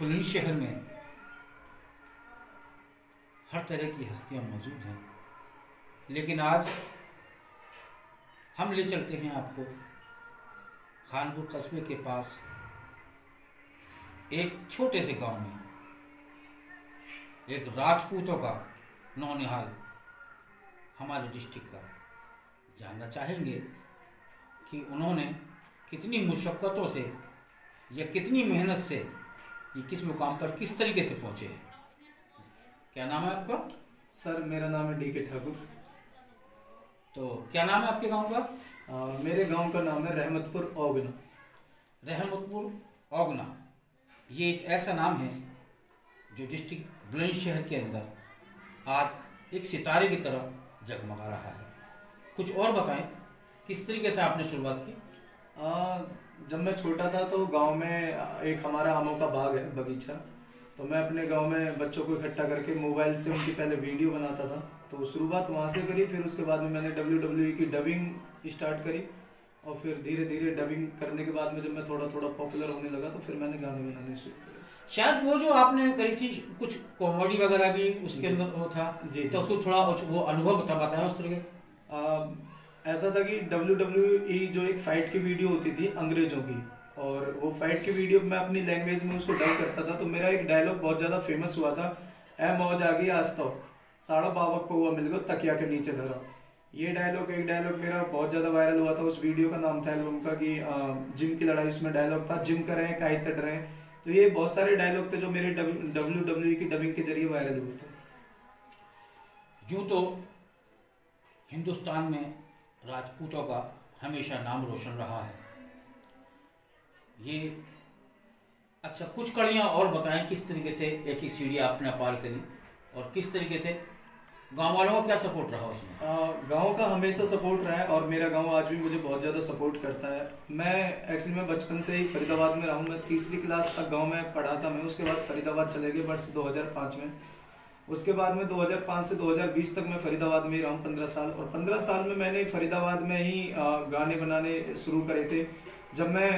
बुलंदशहर में हर तरह की हस्तियां मौजूद हैं, लेकिन आज हम ले चलते हैं आपको खानपुर कस्बे के पास एक छोटे से गांव में एक राजपूतों का नौनिहाल हमारे डिस्ट्रिक्ट का। जानना चाहेंगे कि उन्होंने कितनी मुशक्क़तों से या कितनी मेहनत से ये किस मुकाम पर किस तरीके से पहुँचे हैं। क्या नाम है आपका? सर मेरा नाम है डी.के. ठाकुर। तो क्या नाम है आपके गांव का? मेरे गांव का नाम है रहमतपुर ओगना। रहमतपुर ओगना, ये एक ऐसा नाम है जो डिस्ट्रिक्ट बुलंदशहर के अंदर आज एक सितारे की तरह जगमगा रहा है। कुछ और बताएं, किस तरीके से आपने शुरुआत की? जब मैं छोटा था तो गांव में एक हमारा आमों का बाग है, बगीचा। तो मैं अपने गांव में बच्चों को इकट्ठा करके मोबाइल से उनकी पहले वीडियो बनाता था। तो शुरुआत वहां से करी, फिर उसके बाद में मैंने WWE की डबिंग स्टार्ट करी और फिर धीरे धीरे डबिंग करने के बाद में जब मैं थोड़ा थोड़ा पॉपुलर होने लगा तो फिर मैंने गाने बनाने शुरू किया। शायद वो जो आपने करी थी कुछ कॉमेडी वगैरह भी उसके अंदर वो था जी, तो उसको थोड़ा वो अनुभव बताया उस तरह के। ऐसा था कि WWE जो एक फाइट की वीडियो होती थी अंग्रेजों की, और वो फाइट की वीडियो मैं अपनी लैंग्वेज में उसको डब करता था। तो मेरा एक डायलॉग बहुत ज़्यादा फेमस हुआ था, ए मौज आ गई आज तो साड़ा बावक पौवा मिल गो तकिया के नीचे धरा। ये एक डायलॉग मेरा बहुत ज़्यादा वायरल हुआ था। उस वीडियो का नाम था एल्बम का कि जिम की लड़ाई, उसमें डायलॉग था जिम कर रहे हैं काहे तड़ रहे हैं। तो ये बहुत सारे डायलॉग थे जो मेरे WWE की डबिंग के जरिए वायरल हुए थे। यूँ तो हिंदुस्तान में राजपूतों का हमेशा नाम रोशन रहा है। ये अच्छा, कुछ कड़ियाँ और बताएं, किस तरीके से एक ही सीढ़ी आपने पार करी और किस तरीके से गांव वालों का क्या सपोर्ट रहा उसमें? गांव का हमेशा सपोर्ट रहा है और मेरा गांव आज भी मुझे बहुत ज़्यादा सपोर्ट करता है। मैं बचपन से ही फरीदाबाद में रहा हूँ। मैं तीसरी क्लास तक गांव में पढ़ा था मैं। उसके बाद फरीदाबाद चले गए वर्ष 2005 में। उसके बाद में 2005 से 2020 तक मैं फरीदाबाद में ही रहा हूँ 15 साल। और 15 साल में मैंने फरीदाबाद में ही गाने बनाने शुरू करे थे। जब मैं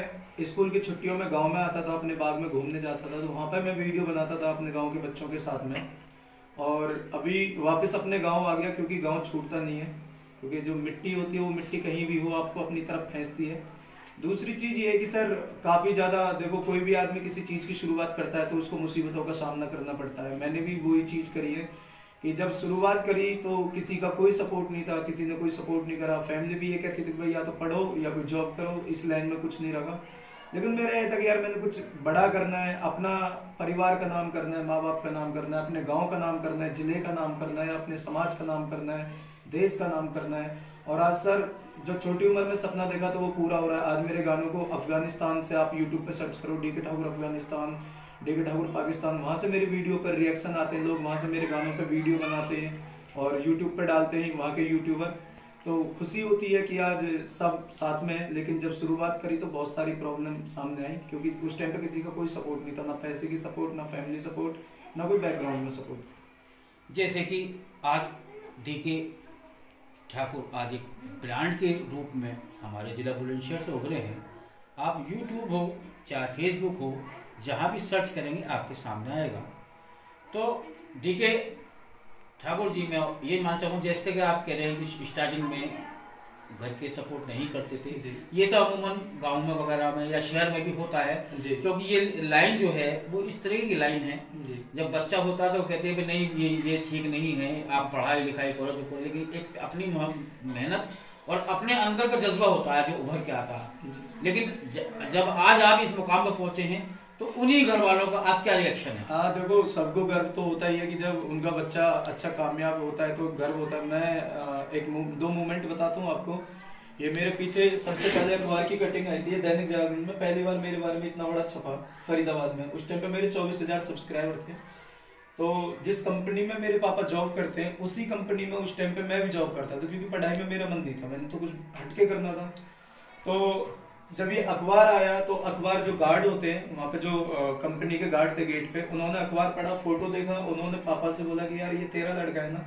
स्कूल की छुट्टियों में गांव में आता था, अपने बाग में घूमने जाता था, तो वहाँ पर मैं वीडियो बनाता था अपने गांव के बच्चों के साथ में। और अभी वापस अपने गांव आ गया क्योंकि गांव छूटता नहीं है, क्योंकि जो मिट्टी होती है वो मिट्टी कहीं भी हो आपको अपनी तरफ खींचती है। दूसरी चीज़ ये है कि सर काफ़ी ज़्यादा देखो, कोई भी आदमी किसी चीज़ की शुरुआत करता है तो उसको मुसीबतों का सामना करना पड़ता है। मैंने भी वही चीज़ करी है कि जब शुरुआत करी तो किसी का कोई सपोर्ट नहीं था, किसी ने कोई सपोर्ट नहीं करा। फैमिली भी ये कहती थी कि भाई या तो पढ़ो या कोई जॉब करो, इस लाइन में कुछ नहीं रखा। लेकिन मेरा ये था कि यार मैंने कुछ बड़ा करना है, अपना परिवार का नाम करना है, माँ बाप का नाम करना है, अपने गांव का नाम करना है, जिले का नाम करना है, अपने समाज का नाम करना है, देश का नाम करना है। और आज सर जो छोटी उम्र में सपना देखा तो वो पूरा हो रहा है। आज मेरे गानों को अफगानिस्तान से आप यूट्यूब पे सर्च करो, डी.के. ठाकुर अफगानिस्तान, डी.के. ठाकुर पाकिस्तान, वहाँ से मेरी वीडियो पर रिएक्शन आते हैं लोग, वहाँ से मेरे गानों पर वीडियो बनाते हैं और यूट्यूब पर डालते हैं वहाँ के यूट्यूबर। तो खुशी होती है कि आज सब साथ में है। लेकिन जब शुरुआत करी तो बहुत सारी प्रॉब्लम सामने आई, क्योंकि उस टाइम पे किसी का कोई सपोर्ट नहीं था, ना पैसे की सपोर्ट, ना फैमिली सपोर्ट, ना कोई बैकग्राउंड में सपोर्ट। जैसे कि आज डी.के. ठाकुर आज एक ब्रांड के रूप में हमारे जिला बुलंदशहर से उभरे हैं। आप यूट्यूब हो चाहे फेसबुक हो, जहाँ भी सर्च करेंगे आपके सामने आएगा। तो डी.के. ठाकुर जी, मैं ये मानना चाहूँ जैसे कि आप कह रहे हैं कि स्टार्टिंग में घर के सपोर्ट नहीं करते थे जी। ये तो अमूमन गाँव में वगैरह में या शहर में भी होता है जी। क्योंकि ये लाइन जो है वो इस तरह की लाइन है जी। जब बच्चा होता है तो कहते हैं कि नहीं ये ठीक नहीं है, आप पढ़ाई लिखाई करो तो करो, लेकिन एक अपनी मेहनत और अपने अंदर का जज्बा होता है जो उभर के आता है। लेकिन जब आज आप इस मुकाम पर पहुंचे हैं तो उन्हीं घर वालों का आज क्या रिएक्शन है? हाँ देखो, सबको गर्व तो होता ही है कि जब उनका बच्चा अच्छा कामयाब होता है तो गर्व होता है। मैं दो मोमेंट बताता हूँ आपको। ये मेरे पीछे सबसे पहले अखबार की कटिंग आई थी दैनिक जागरण में, पहली बार मेरे बारे में इतना बड़ा छपा फरीदाबाद में। उस टाइम पे मेरे 24,000 सब्सक्राइबर थे। तो जिस कंपनी में मेरे पापा जॉब करते हैं उसी कंपनी में उस टाइम पे मैं भी जॉब करता था, क्योंकि पढ़ाई में मेरा मन नहीं था, मैंने तो कुछ हटके करना था। तो जब ये अखबार आया तो अखबार जो गार्ड होते हैं वहाँ पे, जो कंपनी के गार्ड थे गेट पे, उन्होंने अखबार पढ़ा, फोटो देखा, उन्होंने पापा से बोला कि यार ये तेरा लड़का है ना?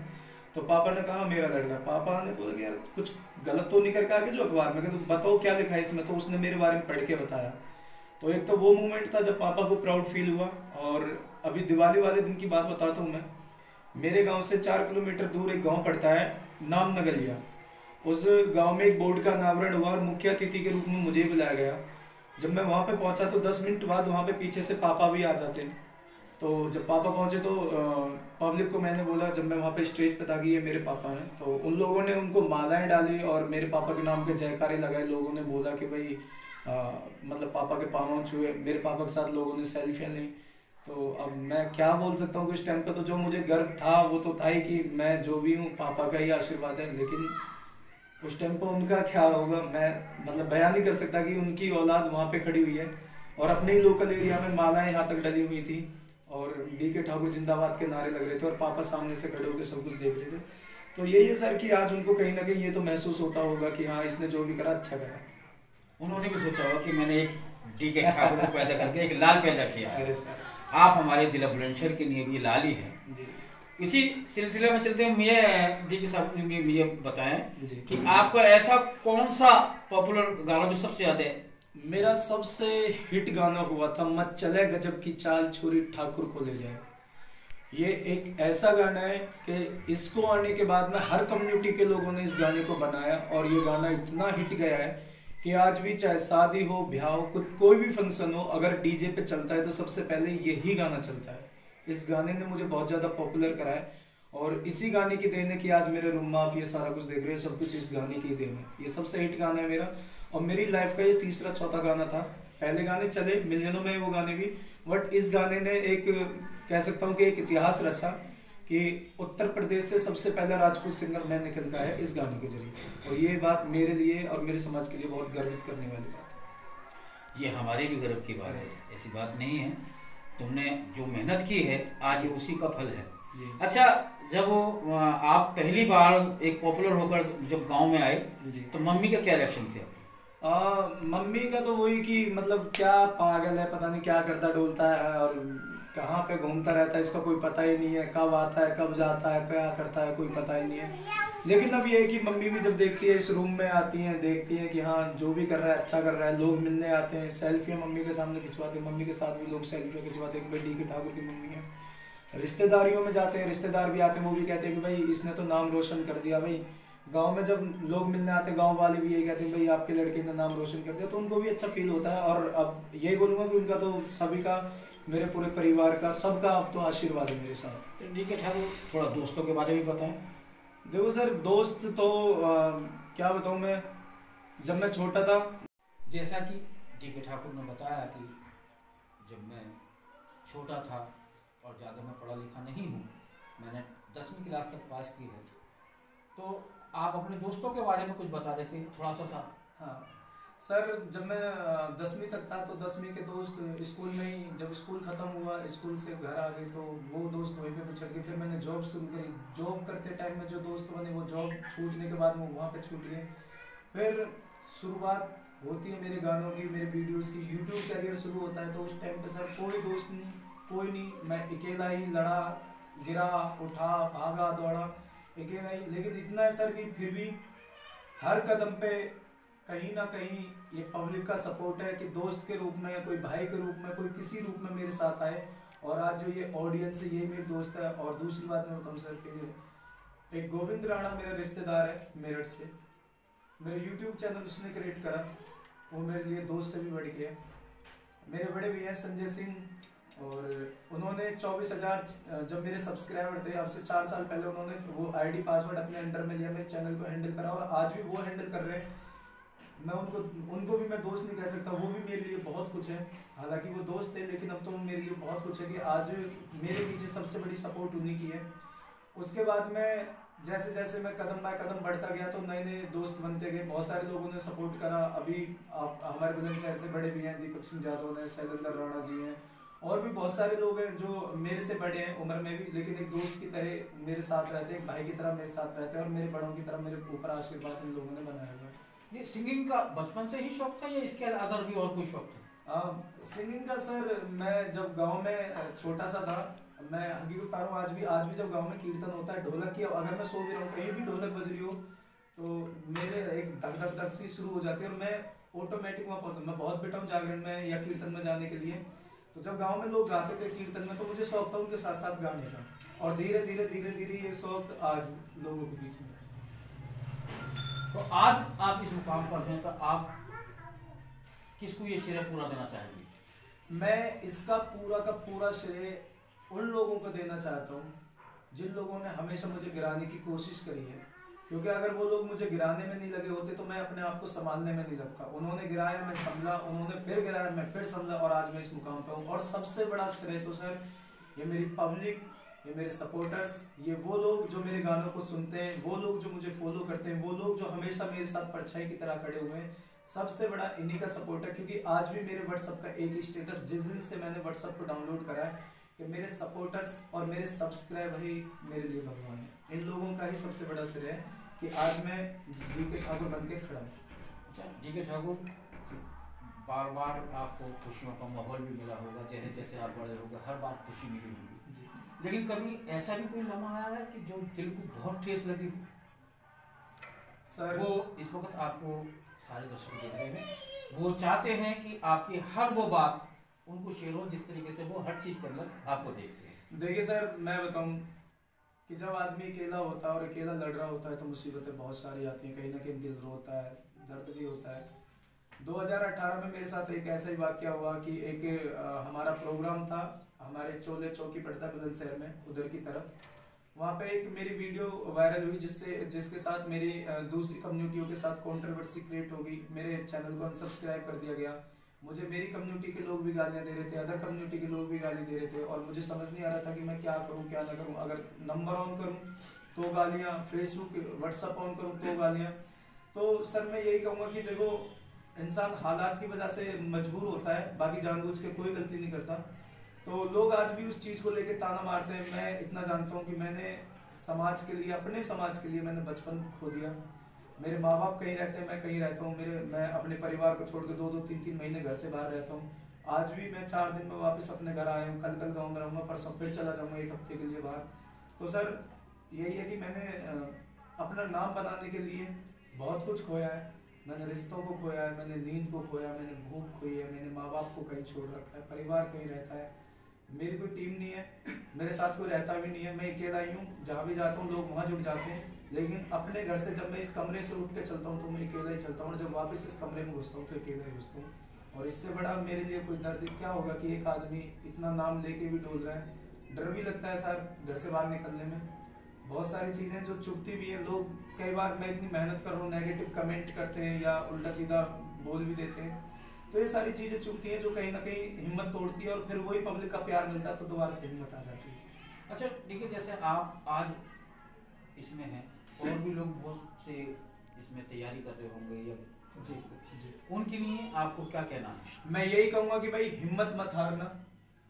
तो पापा ने कहा मेरा लड़का। पापा ने बोला कि यार कुछ गलत तो नहीं करके आगे जो अखबार में, तो बताओ क्या लिखा है इसमें। तो उसने मेरे बारे में पढ़ के बताया। तो एक तो वो मोमेंट था जब पापा को प्राउड फील हुआ। और अभी दिवाली वाले दिन की बात बताता हूँ मैं। मेरे गांव से 4 किलोमीटर दूर एक गांव पड़ता है, नाम नगरिया। उस गांव में एक बोर्ड का अनावरण हुआ और मुख्य अतिथि के रूप में मुझे बुलाया गया। जब मैं वहां पे पहुंचा तो 10 मिनट बाद वहां पे पीछे से पापा भी आ जाते हैं। तो जब पापा पहुंचे तो पब्लिक को मैंने बोला, जब मैं वहां पे स्टेज पे था कि ये मेरे पापा हैं, तो उन लोगों ने उनको मालाएं डाली और मेरे पापा के नाम के जयकारे लगाए। लोगों ने बोला कि भाई मतलब पापा के पाँव छुए। मेरे पापा के साथ लोगों ने सेल्फियां ली। तो अब मैं क्या बोल सकता हूँ, उस टाइम पे तो जो मुझे गर्व था वो तो था ही कि मैं जो भी हूँ पापा का ही आशीर्वाद है। लेकिन उस टाइम पे उनका क्या होगा मैं मतलब बयान नहीं कर सकता कि उनकी औलाद वहाँ पे खड़ी हुई है और अपने ही लोकल एरिया में मालाएं यहाँ तक डली हुई थी और डी.के. ठाकुर जिंदाबाद के नारे लग रहे थे और पापा सामने से खड़े होकर सब कुछ देख रहे थे। तो यही है सर कि आज उनको कहीं ना कहीं ये तो महसूस होता होगा कि हाँ इसने जो भी करा अच्छा करा। उन्होंने भी सोचा होगा कि मैंने एक डी.के. ठाकुर को पैदा करके एक लाल पैदा किया। अरे सर, आप हमारे जिला बुलंदशहर के लिए भी लाल ही हैं। जी इसी सिलसिले में चलते हैं। डी.के. साहब ने मुझे बताएं जी कि आपका ऐसा कौन सा पॉपुलर गाना जो सबसे ज्यादा मेरा सबसे हिट गाना हुआ था मत चले गजब की चाल छोरी ठाकुर को ले जाए। ये एक ऐसा गाना है कि इसको आने के बाद में हर कम्युनिटी के लोगों ने इस गाने को बनाया और ये गाना इतना हिट गया है कि आज भी चाहे शादी हो, ब्याह हो, कोई भी फंक्शन हो, अगर डीजे पे चलता है तो सबसे पहले यही गाना चलता है। इस गाने ने मुझे बहुत ज्यादा पॉपुलर करा है और इसी गाने की देन है कि आज मेरे रूम में आप ये सारा कुछ देख रहे हैं, सब कुछ इस गाने की देन है। ये सबसे हिट गाना है मेरा और मेरी लाइफ का ये तीसरा चौथा गाना था। पहले गाने चले मिलियनों में वो गाने भी, बट इस गाने ने एक कह सकता हूँ कि एक इतिहास रचा कि उत्तर प्रदेश से सबसे पहला राजपूत सिंगर मैं निकल का है इस गाने के जरिए। और ये बात मेरे लिए और मेरे समाज के लिए बहुत गर्वित करने वाली बात है। ये हमारे भी गर्व की बात है, ऐसी बात नहीं है। तुमने जो मेहनत की है आज ये उसी का फल है। जी। अच्छा, जब आप पहली बार एक पॉपुलर होकर जब गांव में आए जी। तो मम्मी का क्या रिएक्शन थे? मम्मी का तो वही कि मतलब क्या पागल है, पता नहीं क्या करता डोलता है और कहाँ पे घूमता रहता है, इसका कोई पता ही नहीं है, कब आता है कब जाता है क्या करता है कोई पता ही नहीं है। लेकिन अब ये है कि मम्मी भी जब देखती है इस रूम में आती हैं, देखती हैं कि हाँ जो भी कर रहा है अच्छा कर रहा है, लोग मिलने आते हैं, सेल्फियाँ मम्मी के सामने खिंचवाते हैं, मम्मी के साथ भी लोग सेल्फियाँ खिंचवाते हैं कि भाई डी.के. ठाकुर की मम्मी है। रिश्तेदारियों में जाते हैं, रिश्तेदार भी आते हैं, वो भी कहते हैं कि भाई इसने तो नाम रोशन कर दिया। भाई गांव में जब लोग मिलने आते हैं गांव वाले भी यही कहते हैं भाई आपके लड़के ने नाम रोशन कर दिया, तो उनको भी अच्छा फील होता है। और अब यही बोलूंगा कि उनका तो सभी का, मेरे पूरे परिवार का, सबका अब तो आशीर्वाद है मेरे साथ। तो डी.के. ठाकुर थोड़ा दोस्तों के बारे में बताएं। देखो सर, दोस्त तो क्या बताऊं मैं, जब मैं छोटा था, जैसा कि डी.के. ठाकुर ने बताया कि जब मैं छोटा था और ज़्यादा मैं पढ़ा लिखा नहीं हूँ, मैंने 10वीं क्लास तक पास की है, तो आप अपने दोस्तों के बारे में कुछ बता रहे थे थोड़ा सा। हाँ सर, जब मैं 10वीं तक था तो 10वीं के दोस्त स्कूल में ही, जब स्कूल खत्म हुआ स्कूल से घर आ गए तो वो दोस्त वहीं पे पिछड़ गए। फिर मैंने जॉब शुरू करी, जॉब करते टाइम में जो दोस्त बने वो जॉब छूटने के बाद वो वहाँ पे छूट गए। फिर शुरुआत होती है मेरे गानों की, मेरे वीडियोस की, यूट्यूब कैरियर शुरू होता है। तो उस टाइम पे सर कोई दोस्त नहीं, कोई नहीं, मैं अकेला ही लड़ा, गिरा, उठा, भागा, दौड़ा, अकेला ही। लेकिन इतना है सर कि फिर भी हर कदम पे कहीं ना कहीं ये पब्लिक का सपोर्ट है कि दोस्त के रूप में, कोई भाई के रूप में, कोई किसी रूप में मेरे साथ आए। और आज जो ये ऑडियंस है ये मेरे दोस्त है। और दूसरी बात मैं बताऊँ सर कि एक गोविंद राणा मेरा रिश्तेदार है मेरठ से, मेरा यूट्यूब चैनल उसने क्रिएट करा, वो मेरे लिए दोस्त से भी बढ़ गया। मेरे बड़े भैया संजय सिंह, और उन्होंने 24,000 जब मेरे सब्सक्राइबर थे, अब से 4 साल पहले उन्होंने वो आईडी पासवर्ड अपने अंडर में लिया, मेरे चैनल को हैंडल करा और आज भी वो हैंडल कर रहे हैं। मैं उनको भी मैं दोस्त नहीं कह सकता, वो भी मेरे लिए बहुत कुछ है। हालांकि वो दोस्त थे लेकिन अब तो मेरे लिए बहुत कुछ है कि आज मेरे पीछे सबसे बड़ी सपोर्ट उन्हीं की है। उसके बाद में जैसे जैसे मैं कदम बाय कदम बढ़ता गया तो नए नए दोस्त बनते गए, बहुत सारे लोगों ने सपोर्ट करा। अभी आप हमारे बुलंदशहर से बड़े भी हैं, दीपक सिंह यादव हैं, शैलेंद्र राणा जी हैं, और भी बहुत सारे लोग हैं जो मेरे से बड़े हैं उम्र में भी, लेकिन एक दोस्त की तरह मेरे साथ रहते हैं, एक भाई की तरह मेरे साथ रहते हैं और मेरे बड़ों की तरह मेरे ऊपर आशीर्वाद इन लोगों ने बनाया हुआ है। ये सिंगिंग का बचपन से ही शौक था या इसके अदर भी और कोई शौक था? सिंगिंग का सर, मैं जब गांव में छोटा सा था, मैं हकीकत बता रहा हूँ, आज भी जब गांव में कीर्तन होता है ढोलक की, अगर मैं सो भी रहा हूँ कहीं भी ढोलक बज रही हो तो मेरे एक धक धक धक सी शुरू हो जाती है और मैं ऑटोमेटिक वहाँ पहुँच, मैं बहुत बेटा हूँ जागरण में या कीर्तन में जाने के लिए। तो जब गांव में लोग गाते थे कीर्तन में तो मुझे शौक था उनके साथ साथ गाने का, और धीरे धीरे धीरे धीरे ये शौक आज लोगों के बीच में है। तो आज आप इस मुकाम पर हैं, तो आप किसको ये श्रेय पूरा देना चाहेंगे? मैं इसका पूरा का पूरा श्रेय उन लोगों को देना चाहता हूँ जिन लोगों ने हमेशा मुझे गिराने की कोशिश करी है, क्योंकि अगर वो लोग मुझे गिराने में नहीं लगे होते तो मैं अपने आप को संभालने में नहीं लगता। उन्होंने गिराया, मैं संभला, उन्होंने फिर गिराया, मैं फिर संभला, और आज मैं इस मुकाम पे हूँ। और सबसे बड़ा श्रेय तो सर ये मेरी पब्लिक, ये मेरे सपोर्टर्स, ये वो लोग जो मेरे गानों को सुनते हैं, वो लोग जो मुझे फॉलो करते हैं, वो लोग जो हमेशा मेरे साथ परछाई की तरह खड़े हुए हैं, सबसे बड़ा इन्हीं का सपोर्ट है। क्योंकि आज भी मेरे व्हाट्सएप का एक ही स्टेटस, जिस दिन से मैंने व्हाट्सएप को डाउनलोड करा है, कि मेरे सपोर्टर्स और मेरे सब्सक्राइबर ही मेरे लिए भगवान है। इन लोगों का ही सबसे बड़ा श्रेय है कि आज मैं DK ठाकुर बन के खड़ा हूँ। अच्छा DK ठाकुर, बार बार आपको खुशियों का माहौल भी मिला होगा, जैसे जैसे आप बड़े होंगे हर बार खुशी मिली होगी, लेकिन कभी ऐसा भी कोई लम्हा आया है कि जो दिल को बहुत ठेस लगी हो? सर वो इस वक्त आपको सारे दर्शक देख रहे हैं, वो चाहते हैं कि आपकी हर वो बात उनको शेयर हो जिस तरीके से वो हर चीज़ के अंदर आपको देखते हैं। देखिए सर, मैं बताऊं कि जब आदमी अकेला होता है और अकेला लड़ रहा होता है तो मुसीबतें बहुत सारी आती हैं, कहीं ना कहीं दिल रोता है, दर्द भी होता है। 2018 में मेरे साथ एक ऐसा ही वाकया हुआ कि एक हमारा प्रोग्राम था, हमारे चोले चौकी पड़ता है बुलंदशहर में, उधर की तरफ। वहाँ पे एक मेरी वीडियो वायरल हुई जिसके साथ मेरी दूसरी कम्युनिटियों के साथ कंट्रोवर्सी क्रिएट हो गई। मेरे चैनल को अनसब्सक्राइब कर दिया गया। मुझे मेरी कम्युनिटी के लोग भी गालियाँ दे रहे थे, अदर कम्युनिटी के लोग भी गाली दे रहे थे, और मुझे समझ नहीं आ रहा था कि मैं क्या करूँ क्या ना करूँ। अगर नंबर ऑन करूँ तो गालियाँ, फेसबुक व्हाट्सअप ऑन करूँ तो गालियाँ। तो सर मैं यही कहूँगा कि देखो, इंसान हालात की वजह से मजबूर होता है, बाकी जानबूझ के कोई गलती नहीं करता। तो लोग आज भी उस चीज़ को लेके ताना मारते हैं। मैं इतना जानता हूँ कि मैंने समाज के लिए, अपने समाज के लिए मैंने बचपन खो दिया। मेरे माँ बाप कहीं रहते हैं, मैं कहीं रहता हूँ। मैं अपने परिवार को छोड़ के 2-2, 3-3 महीने घर से बाहर रहता हूँ। आज भी मैं 4 दिन में वापस अपने घर आया हूँ। कल गाँव में रहूँगा, परसों फिर चला जाऊँगा 1 हफ्ते के लिए बाहर। तो सर यही है कि मैंने अपना नाम बनाने के लिए बहुत कुछ खोया है। मैंने रिश्तों को खोया है, मैंने नींद को खोया, मैंने भूख खोई है, मैंने माँ बाप को कहीं छोड़ रखा है, परिवार कहीं रहता है, मेरी कोई टीम नहीं है, मेरे साथ कोई रहता भी नहीं है, मैं अकेला ही हूँ। जहाँ भी जाता हूँ लोग वहाँ जुड़ जाते हैं, लेकिन अपने घर से जब मैं इस कमरे से उठ के चलता हूँ तो मैं अकेला ही चलता हूँ, और जब वापस इस कमरे में घुसता हूँ तो अकेला ही घुसता हूँ। और इससे बड़ा मेरे लिए कोई दर्द क्या होगा कि एक आदमी इतना नाम लेके भी डोल रहा है। डर भी लगता है सर घर से बाहर निकलने में। बहुत सारी चीज़ें जो चुभती भी है। लोग कई बार मैं इतनी मेहनत कर रहा हूँ नेगेटिव कमेंट करते हैं या उल्टा सीधा बोल भी देते हैं, तो ये सारी चीज़ें चुभती हैं जो कहीं ना कहीं हिम्मत तोड़ती है, और फिर वही पब्लिक का प्यार मिलता है तो दोबारा से हिम्मत आ जाती है। अच्छा देखिए, जैसे आप आज इसमें हैं और भी लोग बहुत से इसमें तैयारी कर रहे होंगे या जी जी, उनके लिए आपको क्या कहना है? मैं यही कहूँगा कि भाई हिम्मत मत हारना।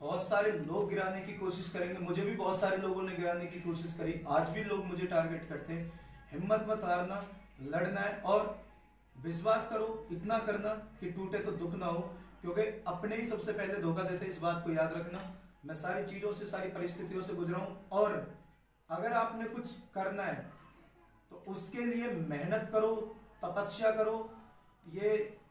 बहुत सारे लोग गिराने की कोशिश करेंगे, मुझे भी बहुत सारे लोगों ने गिराने की कोशिश करी, आज भी लोग मुझे टारगेट करते हैं। हिम्मत मत हारना, लड़ना है, और विश्वास करो, इतना करना कि टूटे तो दुख ना हो, क्योंकि अपने ही सबसे पहले धोखा देते, इस बात को याद रखना। मैं सारी चीज़ों से, सारी परिस्थितियों से गुजरा हूँ, और अगर आपने कुछ करना है तो उसके लिए मेहनत करो, तपस्या करो, ये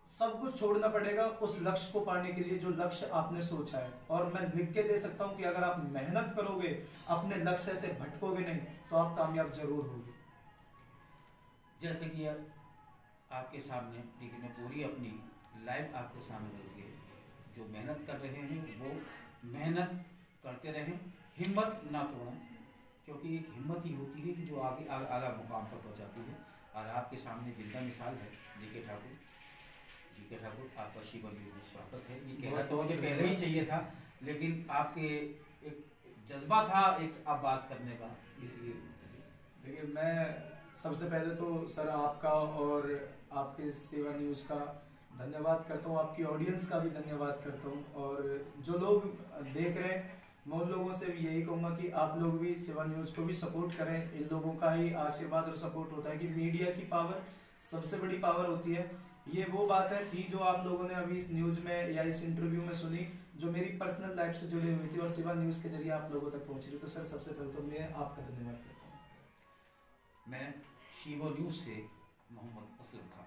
सब कुछ छोड़ना पड़ेगा उस लक्ष्य को पाने के लिए जो लक्ष्य आपने सोचा है। और मैं लिख के दे सकता हूँ कि अगर आप मेहनत करोगे, अपने लक्ष्य से भटकोगे नहीं, तो आप कामयाब जरूर होगे। जैसे कि यार आपके सामने लेकिन मैं पूरी अपनी लाइफ आपके सामने रखी है, जो मेहनत कर रहे हैं वो मेहनत करते रहें, हिम्मत ना तोड़ें, क्योंकि एक हिम्मत ही होती है कि जो आगे आला मुकाम पर पहुंचाती है। और आपके सामने जिंदा मिसाल है DK ठाकुर। DK ठाकुर, आपका शिवा न्यूज़ में स्वागत है। ये कहना तो मुझे पहले ही चाहिए था, लेकिन आपके एक जज्बा था एक आप बात करने का, इसलिए। देखिए, मैं सबसे पहले तो सर आपका और आपके सेवा न्यूज़ का धन्यवाद करता हूँ, आपकी ऑडियंस का भी धन्यवाद करता हूँ, और जो लोग देख रहे हैं मैं उन लोगों से भी यही कहूँगा कि आप लोग भी सेवा न्यूज़ को भी सपोर्ट करें। इन लोगों का ही आशीर्वाद और सपोर्ट होता है कि मीडिया की पावर सबसे बड़ी पावर होती है। ये वो बात है थी जो आप लोगों ने अभी इस न्यूज़ में या इस इंटरव्यू में सुनी, जो मेरी पर्सनल लाइफ से जुड़ी हुई थी और सेवा न्यूज़ के जरिए आप लोगों तक पहुँची थी। तो सर सबसे पहले तो मैं आपका धन्यवाद करता हूँ। मैं शिवा न्यूज़ से मोहम्मद असलम खान।